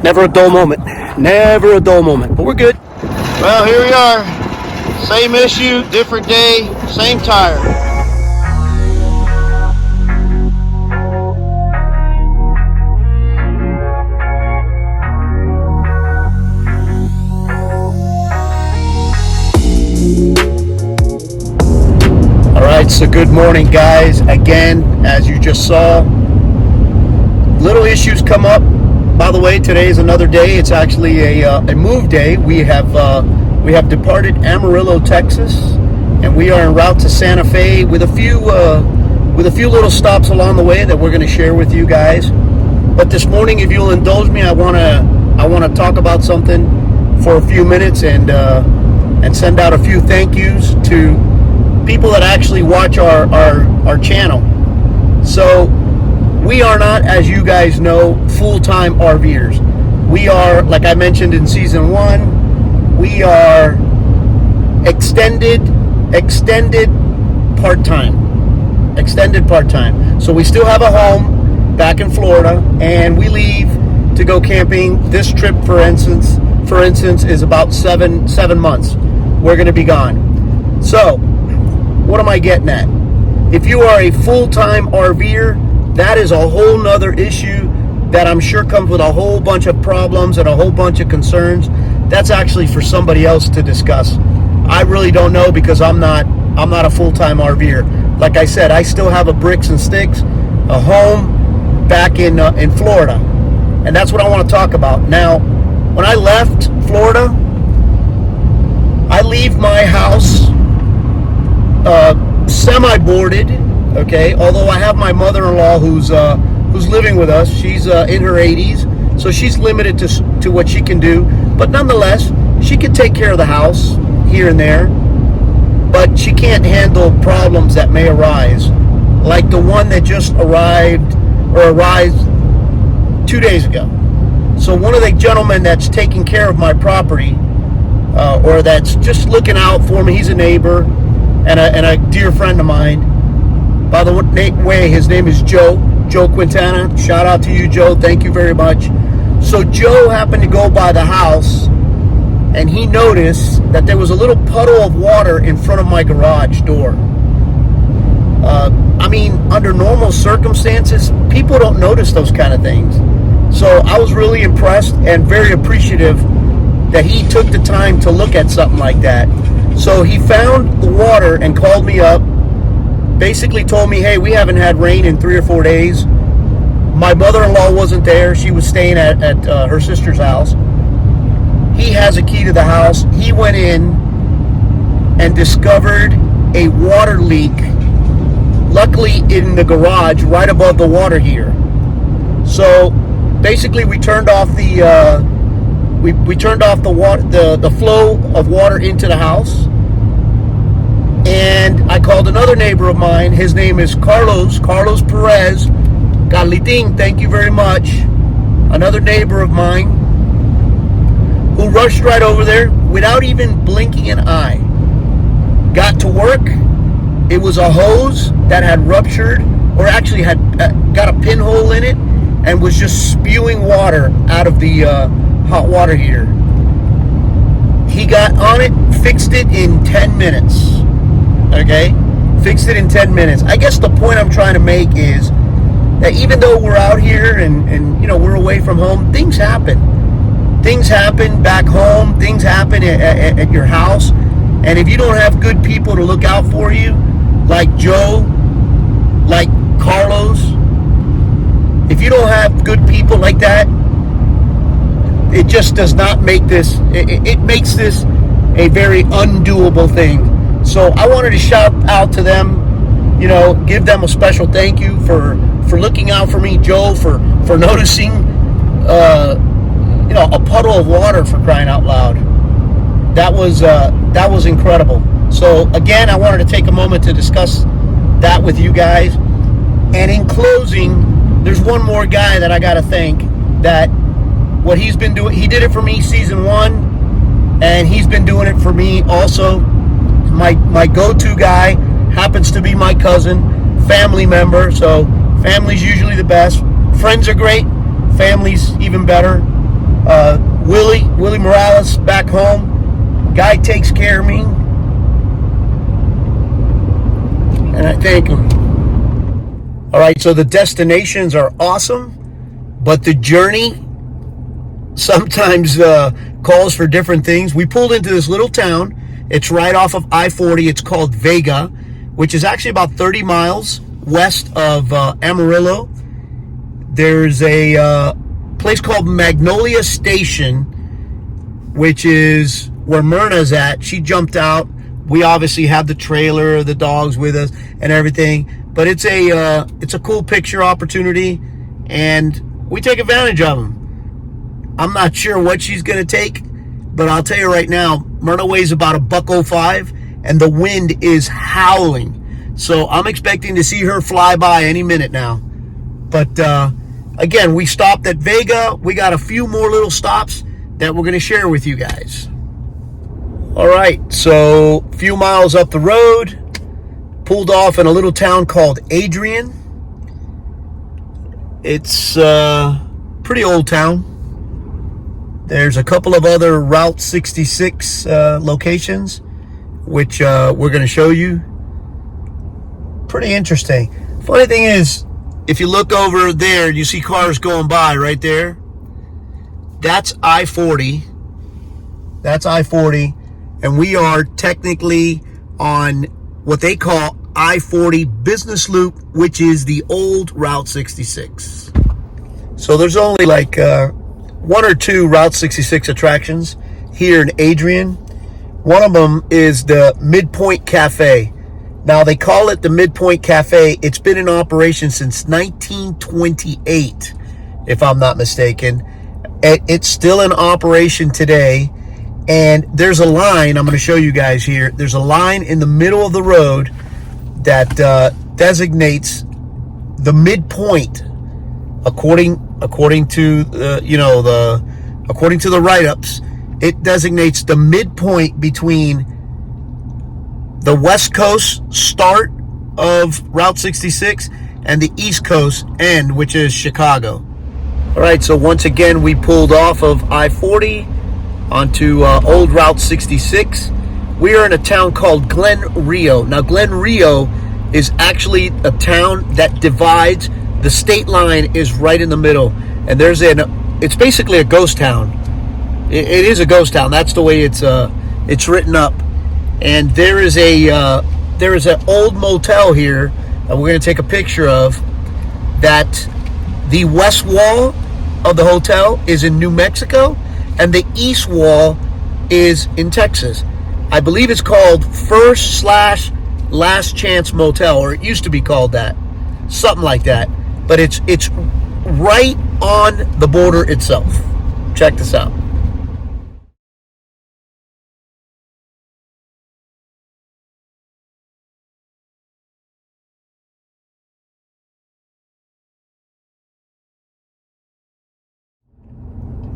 Never a dull moment. Never a dull moment. But we're good. Well, here we are. Same issue, different day, same tire. All right, so good morning, guys. Again, as you just saw, little issues come up. By the way, today is another day. It's actually a move day. We have departed Amarillo, Texas, and we are en route to Santa Fe with a few little stops along the way that we're going to share with you guys. But this morning, if you'll indulge me, I want to talk about something for a few minutes and send out a few thank yous to people that actually watch our channel. So we are not, as you guys know, full-time RVers. We are, like I mentioned in season 1, we are extended part-time. So we still have a home back in Florida, and we leave to go camping. This trip, for instance, is about seven months. We're going to be gone. So what am I getting at? If you are a full-time RVer, that is a whole nother issue that I'm sure comes with a whole bunch of problems and a whole bunch of concerns. That's actually for somebody else to discuss. I really don't know because I'm not a full-time RVer. Like I said, I still have a bricks and sticks, a home back in Florida, and that's what I want to talk about. Now, when I left Florida, I leave my house semi-boarded. Okay, although I have my mother-in-law who's living with us. She's in her 80s, so she's limited to what she can do. But nonetheless, she can take care of the house here and there. But she can't handle problems that may arise, like the one that just arrived 2 days ago. So one of the gentlemen that's taking care of my property, or that's just looking out for me, he's a neighbor and a dear friend of mine. By the way, his name is Joe Quintana. Shout out to you, Joe. Thank you very much. So Joe happened to go by the house, and he noticed that there was a little puddle of water in front of my garage door. Under normal circumstances, people don't notice those kind of things. So I was really impressed and very appreciative that he took the time to look at something like that. So he found the water and called me up. Basically told me, hey, we haven't had rain in 3 or 4 days. My mother-in-law wasn't there. She was staying at her sister's house. He has a key to the house. He went in and discovered a water leak, luckily in the garage right above the water heater. So basically we turned off the flow of water into the house. And I called another neighbor of mine. His name is Carlos Perez. Carlitín, thank you very much. Another neighbor of mine who rushed right over there without even blinking an eye. Got to work. It was a hose that had ruptured, or actually had got a pinhole in it, and was just spewing water out of the hot water heater. He got on it, fixed it in 10 minutes. Okay, fixed it in 10 minutes. I guess the point I'm trying to make is that even though we're out here and we're away from home, things happen. Things happen back home. Things happen at your house. And if you don't have good people to look out for you, like Joe, like Carlos, if you don't have good people like that, it just does not make this, it makes this a very undoable thing. So I wanted to shout out to them, give them a special thank you for looking out for me, Joe, for noticing, a puddle of water, for crying out loud. That was incredible. So again, I wanted to take a moment to discuss that with you guys. And in closing, there's one more guy that I got to thank, that what he's been doing, he did it for me season 1, and he's been doing it for me also. My go-to guy happens to be my cousin, family member. So family's usually the best. Friends are great. Family's even better. Willie Morales back home. Guy takes care of me, and I thank him. All right, so the destinations are awesome, but the journey sometimes calls for different things. We pulled into this little town. It's right off of I-40. It's called Vega, which is actually about 30 miles west of Amarillo. There's a place called Magnolia Station, which is where Myrna's at. She jumped out. We obviously have the trailer, the dogs with us, and everything. But it's a cool picture opportunity, and we take advantage of them. I'm not sure what she's going to take, but I'll tell you right now, Myrna weighs about $105, and the wind is howling. So I'm expecting to see her fly by any minute now. But again, we stopped at Vega. We got a few more little stops that we're going to share with you guys. All right, so a few miles up the road, pulled off in a little town called Adrian. It's a pretty old town. There's a couple of other Route 66 locations, which we're going to show you. Pretty interesting. Funny thing is, if you look over there, you see cars going by right there. That's I-40. That's I-40. And we are technically on what they call I-40 Business Loop, which is the old Route 66. So there's only like one or two Route 66 attractions here in Adrian. One of them is the Midpoint Cafe. Now, they call it the Midpoint Cafe. It's been in operation since 1928, if I'm not mistaken. It's still in operation today. And there's a line, I'm going to show you guys here. There's a line in the middle of the road that designates the midpoint, according to according to the write-ups. It designates the midpoint between the West Coast start of Route 66 and the East Coast end, which is Chicago. All right, so once again, we pulled off of I-40 onto old Route 66. We are in a town called Glen Rio. Now, Glen Rio is actually a town that divides. The state line is right in the middle, and it's basically a ghost town. It is a ghost town. That's the way it's written up. And there is an old motel here that we're going to take a picture of. That the west wall of the hotel is in New Mexico, and the east wall is in Texas. I believe it's called First/Last Chance Motel, or it used to be called that, something like that. But it's right on the border itself. Check this out.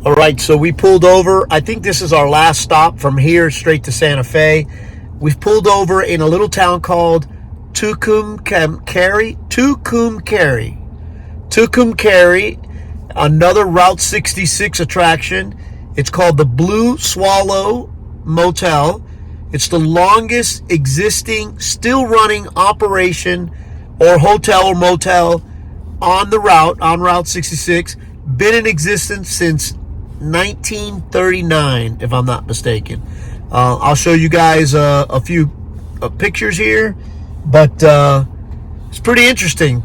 All right, so we pulled over. I think this is our last stop from here straight to Santa Fe. We've pulled over in a little town called Tucumcari, another Route 66 attraction. It's called the Blue Swallow Motel. It's the longest existing, still running operation or hotel or motel on Route 66. Been in existence since 1939, if I'm not mistaken. I'll show you guys a few pictures here, but it's pretty interesting.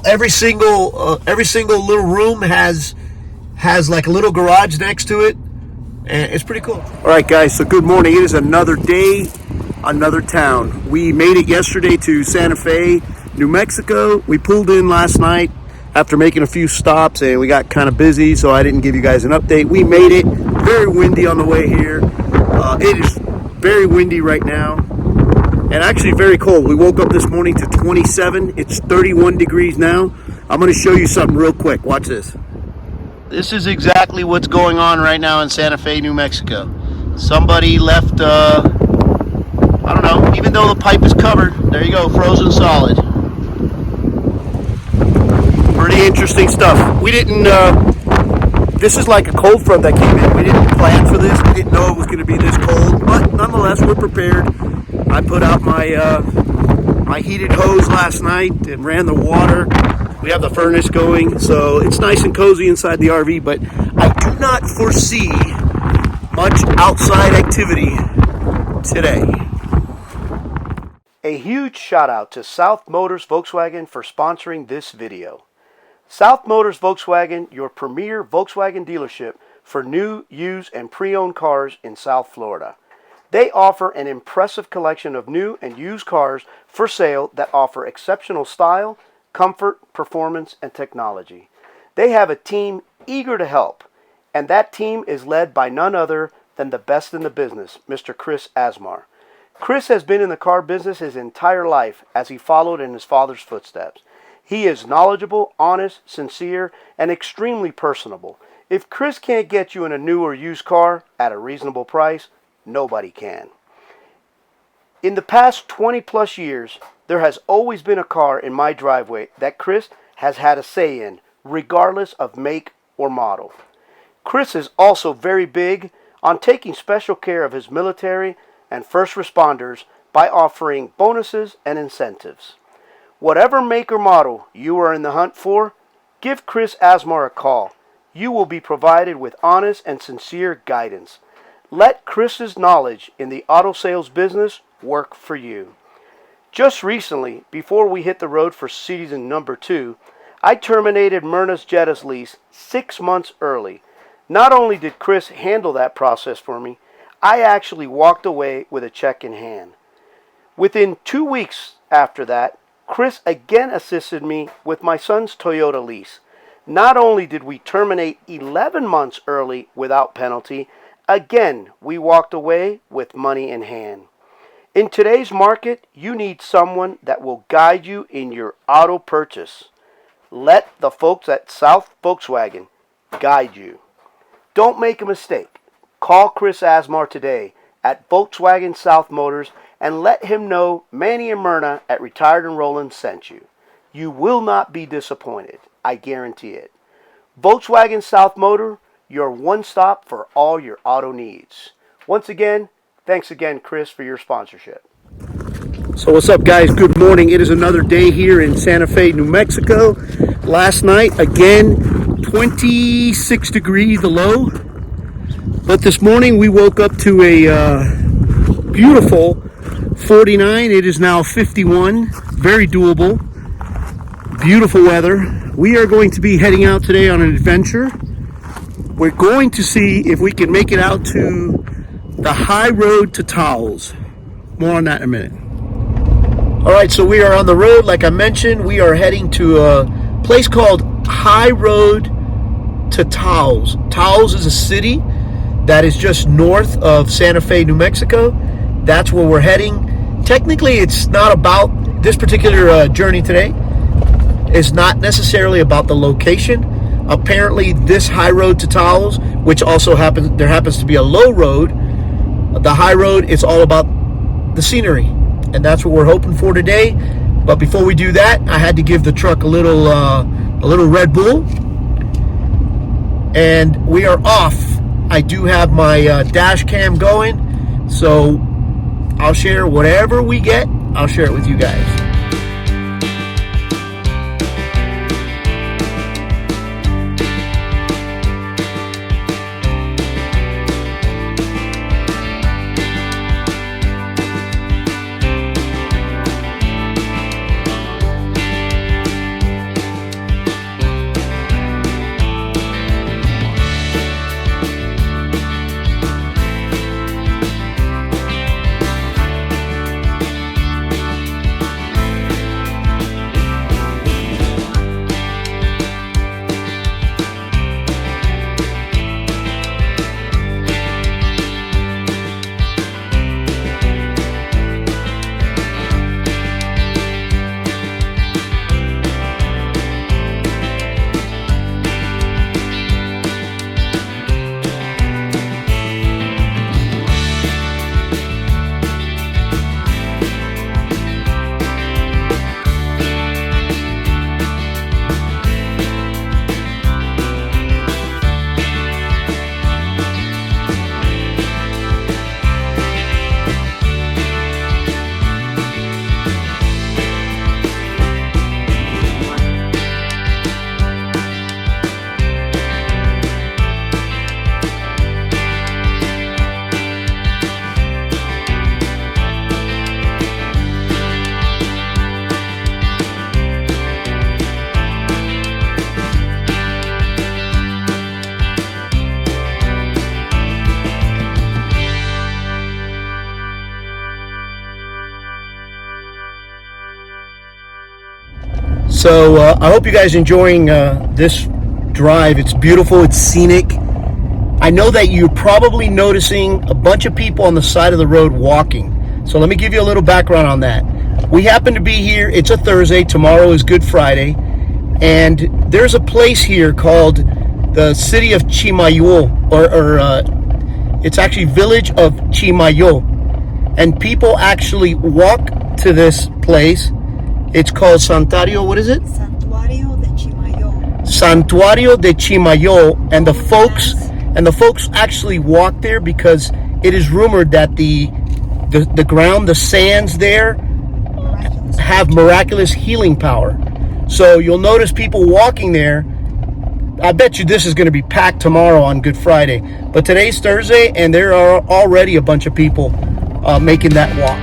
Every single little room has like a little garage next to it, and it's pretty cool. All right, guys, so good morning. It is another day, another town. We made it yesterday to Santa Fe, New Mexico. We pulled in last night after making a few stops, and we got kind of busy, so I didn't give you guys an update. We made it. Very windy on the way here. It is very windy right now, and actually very cold. We woke up this morning to 27. It's 31 degrees now. I'm going to show you something real quick. Watch this. This is exactly what's going on right now in Santa Fe, New Mexico. Somebody left, I don't know, even though the pipe is covered, there you go, frozen solid. Pretty interesting stuff. We didn't This is like a cold front that came in. We didn't plan for this. We didn't know it was going to be this cold, but nonetheless, we're prepared. I put out my heated hose last night and ran the water. We have the furnace going, so it's nice and cozy inside the RV, but I do not foresee much outside activity today. A huge shout out to South Motors Volkswagen for sponsoring this video. South Motors Volkswagen, your premier Volkswagen dealership for new, used, and pre-owned cars in South Florida. They offer an impressive collection of new and used cars for sale that offer exceptional style, comfort, performance, and technology. They have a team eager to help, and that team is led by none other than the best in the business, Mr. Chris Asmar. Chris has been in the car business his entire life as he followed in his father's footsteps. He is knowledgeable, honest, sincere, and extremely personable. If Chris can't get you in a new or used car at a reasonable price, nobody can. In the past 20 plus years, there has always been a car in my driveway that Chris has had a say in, regardless of make or model. Chris is also very big on taking special care of his military and first responders by offering bonuses and incentives. Whatever make or model you are in the hunt for, give Chris Asmar a call. You will be provided with honest and sincere guidance. Let Chris's knowledge in the auto sales business work for you. Just recently, before we hit the road for season number 2, I terminated Myrna's Jetta's lease 6 months early. Not only did Chris handle that process for me, I actually walked away with a check in hand. Within 2 weeks after that, Chris again assisted me with my son's Toyota lease. Not only did we terminate 11 months early without penalty, again we walked away with money in hand. In today's market, you need someone that will guide you in your auto purchase. Let the folks at South Volkswagen guide you. Don't make a mistake. Call Chris Asmar today at Volkswagen South Motors and let him know Manny and Myrna at Retired and Rollin sent you. You will not be disappointed. I guarantee it. Volkswagen South Motor, your one stop for all your auto needs. Once again, thanks again, Chris, for your sponsorship. So what's up, guys? Good morning. It is another day here in Santa Fe, New Mexico. Last night, again, 26 degrees the low. But this morning we woke up to a beautiful 49. It is now 51. Very doable. Beautiful weather. We are going to be heading out today on an adventure. We're going to see if we can make it out to the high road to Taos. More on that in a minute. All right, so we are on the road. Like I mentioned, we are heading to a place called High Road to Taos. Taos is a city that is just north of Santa Fe, New Mexico. That's where we're heading. Technically, it's not about this particular journey today. It's not necessarily about the location. Apparently, this high road to Taos, which also happens to be a low road. The high road is all about the scenery, and that's what we're hoping for today. But before we do that, I had to give the truck a little Red Bull, and we are off. I do have my dash cam going, so I'll share whatever we get. I'll share it with you guys. So I hope you guys enjoying this drive. It's beautiful, it's scenic. I know that you're probably noticing a bunch of people on the side of the road walking. So let me give you a little background on that. We happen to be here, it's a Thursday, tomorrow is Good Friday, and there's a place here called the city of Chimayo, or it's actually village of Chimayo. And people actually walk to this place. It's called Santuario, what is it? Santuario de Chimayo. Santuario de Chimayo, and the folks actually walk there because it is rumored that the ground, the sands there have miraculous healing power. So you'll notice people walking there. I bet you this is going to be packed tomorrow on Good Friday. But today's Thursday, and there are already a bunch of people making that walk.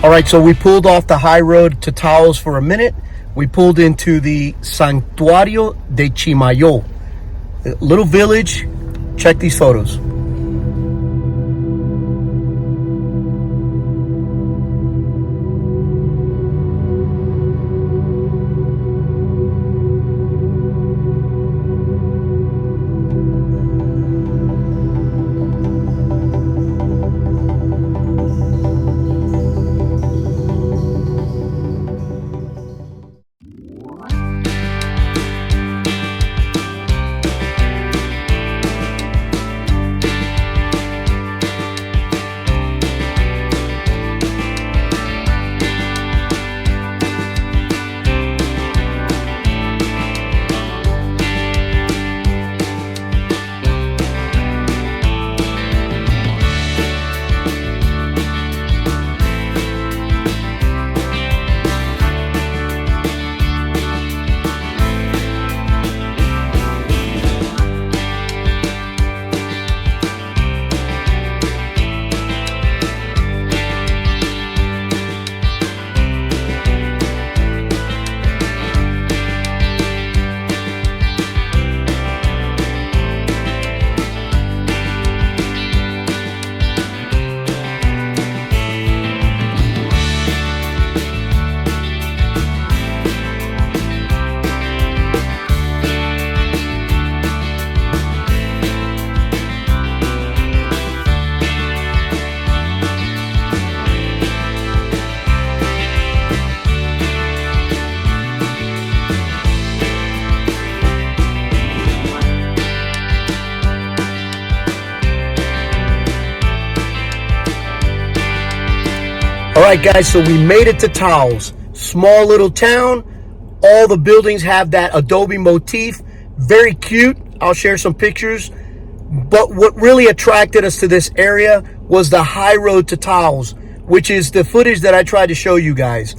All right, so we pulled off the high road to Taos for a minute. We pulled into the Santuario de Chimayo, a little village. Check these photos. All right, guys, so we made it to Taos. Small little town. All the buildings have that adobe motif. Very cute. I'll share some pictures. But what really attracted us to this area was the high road to Taos, which is the footage that I tried to show you guys.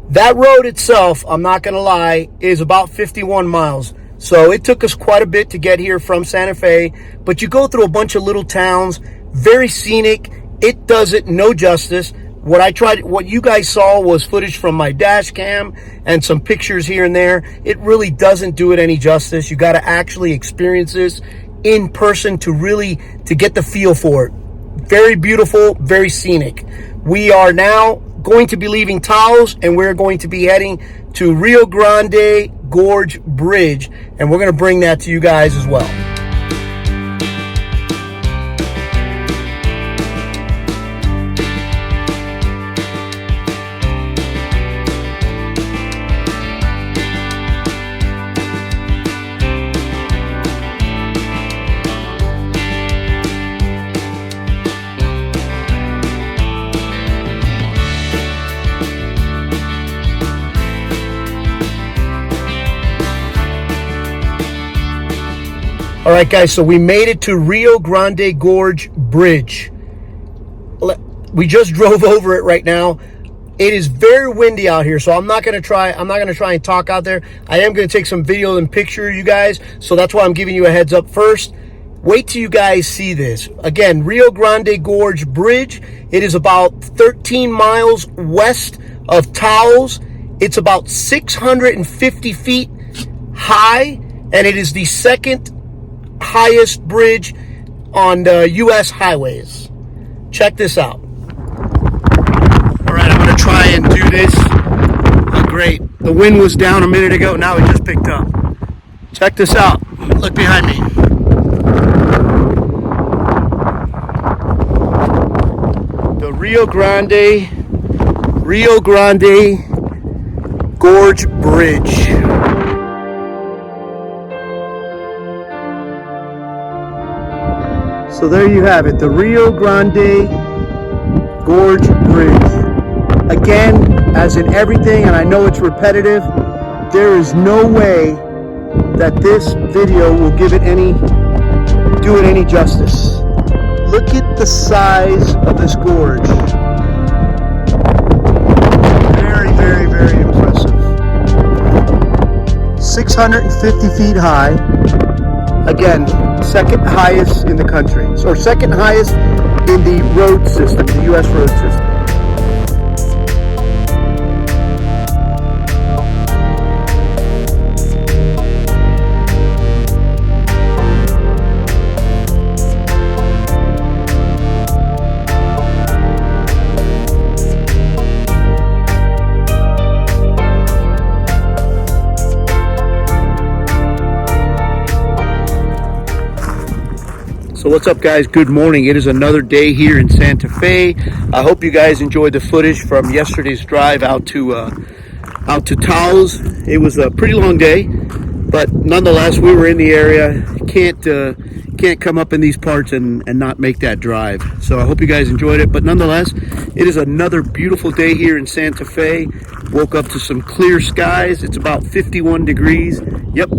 That road itself, I'm not going to lie, is about 51 miles. So it took us quite a bit to get here from Santa Fe. But you go through a bunch of little towns. Very scenic. It does it no justice. What you guys saw was footage from my dash cam and some pictures here and there. It really doesn't do it any justice. You got to actually experience this in person to get the feel for it. Very beautiful, very scenic. We are now going to be leaving Taos, and we're going to be heading to Rio Grande Gorge Bridge, and we're going to bring that to you guys as well. All right, guys, so we made it to Rio Grande Gorge Bridge. We just drove over it right now. It is very windy out here, so I'm not gonna try and talk out there. I am gonna take some video and picture you guys, so that's why I'm giving you a heads up first. Wait till you guys see this. Again, Rio Grande Gorge Bridge. It is about 13 miles west of Taos. It's about 650 feet high, and it is the second highest bridge on the U.S. highways. Check this out. All right, I'm going to try and do this. Oh, great. The wind was down a minute ago. Now it just picked up. Check this out. Look behind me. The Rio Grande Gorge Bridge. So there you have it, the Rio Grande Gorge Bridge. Again, as in everything, and I know it's repetitive, there is no way that this video will do it any justice. Look at the size of this gorge. Very, very, very impressive. 650 feet high. Again, second highest in the country, or second highest in the road system, the U.S. road system. So what's up, guys? Good morning. It is another day here in Santa Fe. I hope you guys enjoyed the footage from yesterday's drive out to Taos. It was a pretty long day, but nonetheless, we were in the area. Can't come up in these parts and not make that drive. So I hope you guys enjoyed it. But nonetheless, it is another beautiful day here in Santa Fe. Woke up to some clear skies. It's about 51 degrees. Yep,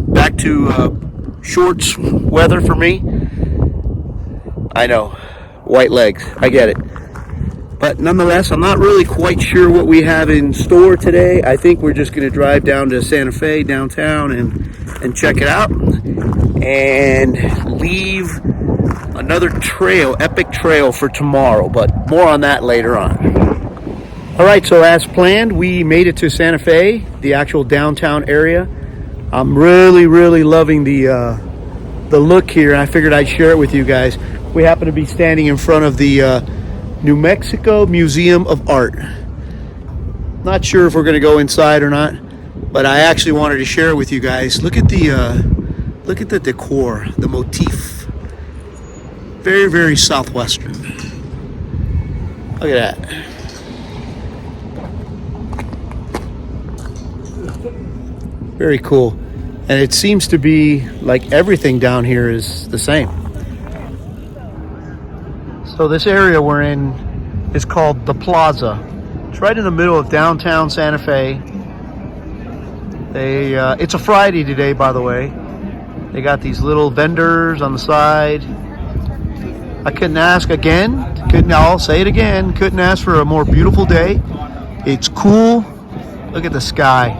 back to shorts weather for me. I know, white legs, I get it. But nonetheless, I'm not really quite sure what we have in store today. I think we're just gonna drive down to Santa Fe, downtown, and check it out. And leave another trail, epic trail for tomorrow, but more on that later on. All right, so as planned, we made it to Santa Fe, the actual downtown area. I'm really, really loving the look here, and I figured I'd share it with you guys. We happen to be standing in front of the New Mexico Museum of Art. Not sure if we're going to go inside or not, but I actually wanted to share it with you guys. Look at the decor, the motif. Very, very southwestern. Look at that. Very cool. And it seems to be like everything down here is the same. So this area we're in is called the Plaza. It's right in the middle of downtown Santa Fe. It's a Friday today, by the way. They got these little vendors on the side. I couldn't ask again. I'll say it again. Couldn't ask for a more beautiful day. It's cool. Look at the sky.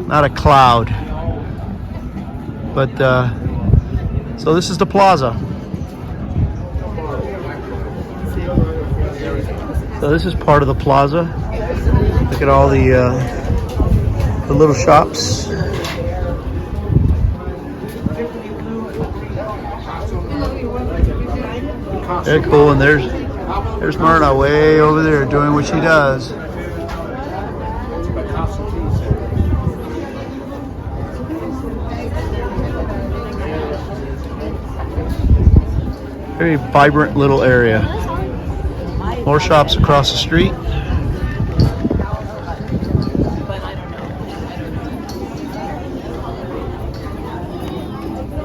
Not a cloud. But so this is the Plaza. So this is part of the plaza. Look at all the little shops. Very cool. And there's Myrna way over there doing what she does. Very vibrant little area. More shops across the street.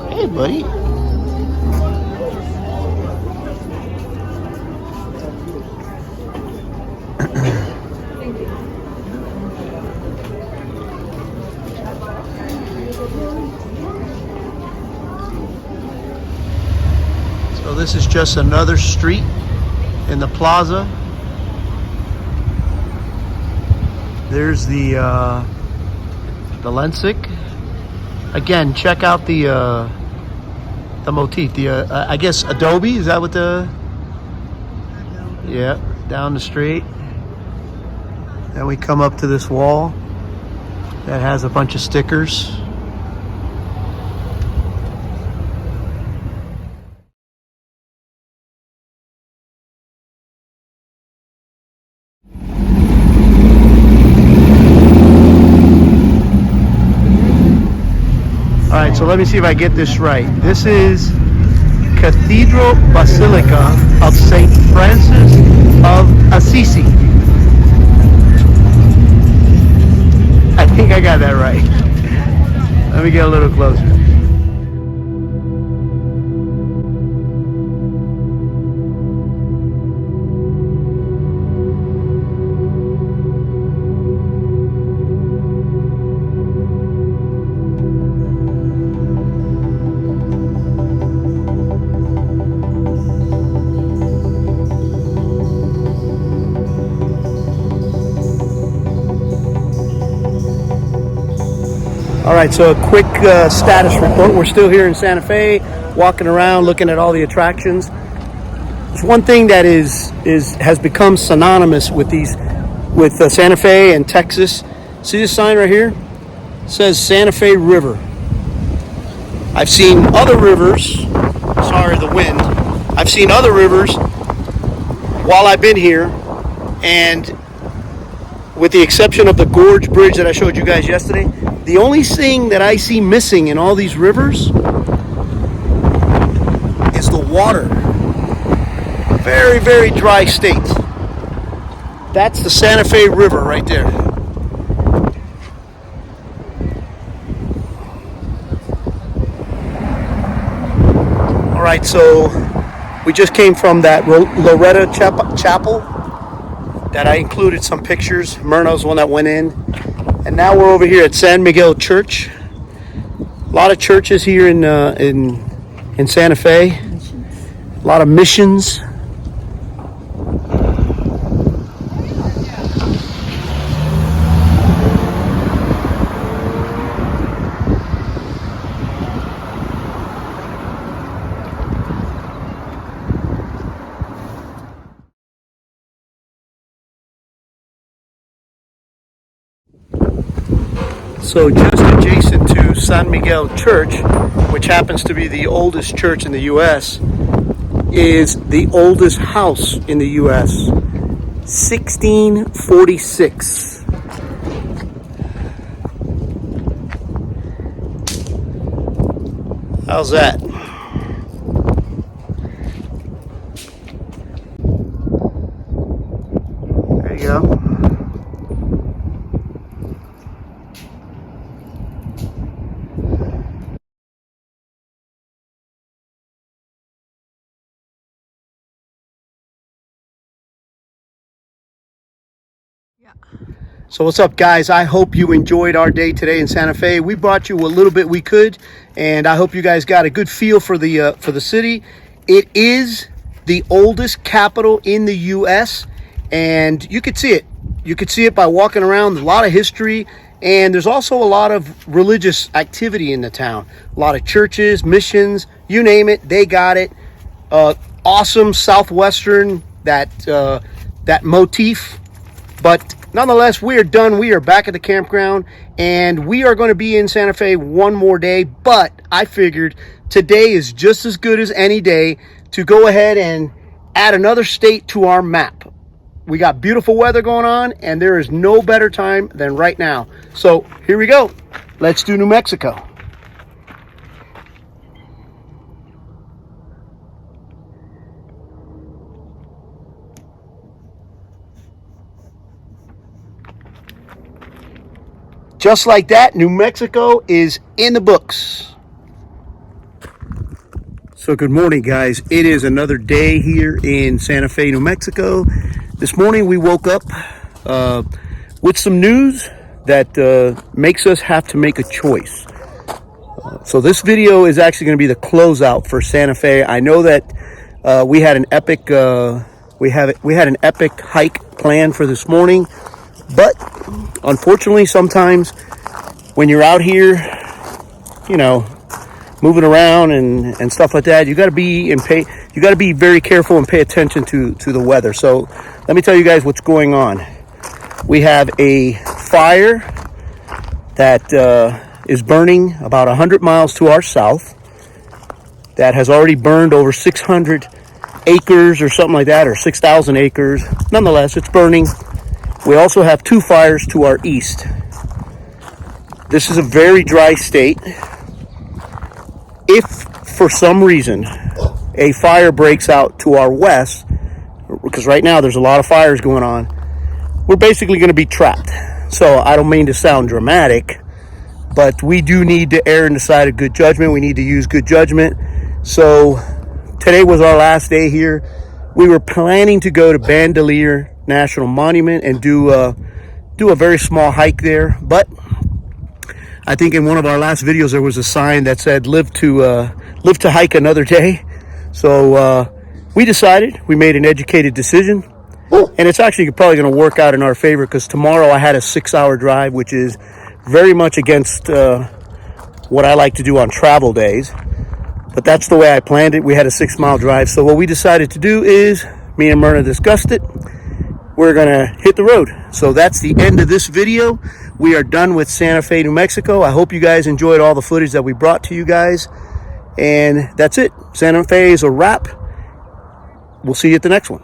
Hey, buddy. this is just another street in the plaza. There's the Lensic. Again, check out the motif. I guess Adobe, is that what the? Yeah, down the street. Then we come up to this wall that has a bunch of stickers. All right, so let me see if I get this right. This is Cathedral Basilica of St. Francis of Assisi. I think I got that right. Let me get a little closer. All right, so a quick status report. We're still here in Santa Fe, walking around, looking at all the attractions. There's one thing that has become synonymous with Santa Fe and Texas. See this sign right here? It says Santa Fe River. I've seen other rivers. Sorry, the wind. I've seen other rivers while I've been here, and with the exception of the Gorge Bridge that I showed you guys yesterday, the only thing that I see missing in all these rivers is the water. Very, very dry state. That's the Santa Fe River right there. All right, so we just came from that Loretta Chapel that I included some pictures. Myrna's the one that went in. And now we're over here at San Miguel Church. A lot of churches here in Santa Fe. A lot of missions. So just adjacent to San Miguel Church, which happens to be the oldest church in the U.S., is the oldest house in the U.S., 1646. How's that? There you go. So what's up, guys? I hope you enjoyed our day today in Santa Fe. We brought you a little bit we could, and I hope you guys got a good feel for the city. It is the oldest capital in the U.S., and you could see it. You could see it by walking around. There's a lot of history, and there's also a lot of religious activity in the town. A lot of churches, missions, you name it, they got it. Awesome Southwestern, that motif, but nonetheless, we are done. We are back at the campground, and we are going to be in Santa Fe one more day, but I figured today is just as good as any day to go ahead and add another state to our map. We got beautiful weather going on, and there is no better time than right now. So here we go. Let's do New Mexico. Just like that, New Mexico is in the books. So good morning, guys. It is another day here in Santa Fe, New Mexico. This morning we woke up with some news that makes us have to make a choice. So this video is actually going to be the closeout for Santa Fe. I know that We had an epic hike planned for this morning, but unfortunately, sometimes when you're out here, you know, moving around and stuff like that, you got to be very careful and pay attention to the weather. So let me tell you guys what's going on. We have a fire that is burning about 100 miles to our south that has already burned over 600 acres or something like that, or 6,000 acres. Nonetheless, it's burning. We also have 2 fires to our east. This is a very dry state. If for some reason a fire breaks out to our west, because right now there's a lot of fires going on, we're basically going to be trapped. So I don't mean to sound dramatic, but we do need to err in the side of good judgment. We need to use good judgment. So today was our last day here. We were planning to go to Bandelier National Monument and do a very small hike there, but I think in one of our last videos there was a sign that said live to hike another day. So we made an educated decision, and it's actually probably going to work out in our favor, because tomorrow I had a 6-hour drive, which is very much against what I like to do on travel days. But that's the way I planned it. We had a 6-mile drive. So what we decided to do is, me and Myrna discussed it, we're going to hit the road. So that's the end of this video. We are done with Santa Fe, New Mexico. I hope you guys enjoyed all the footage that we brought to you guys. And that's it. Santa Fe is a wrap. We'll see you at the next one.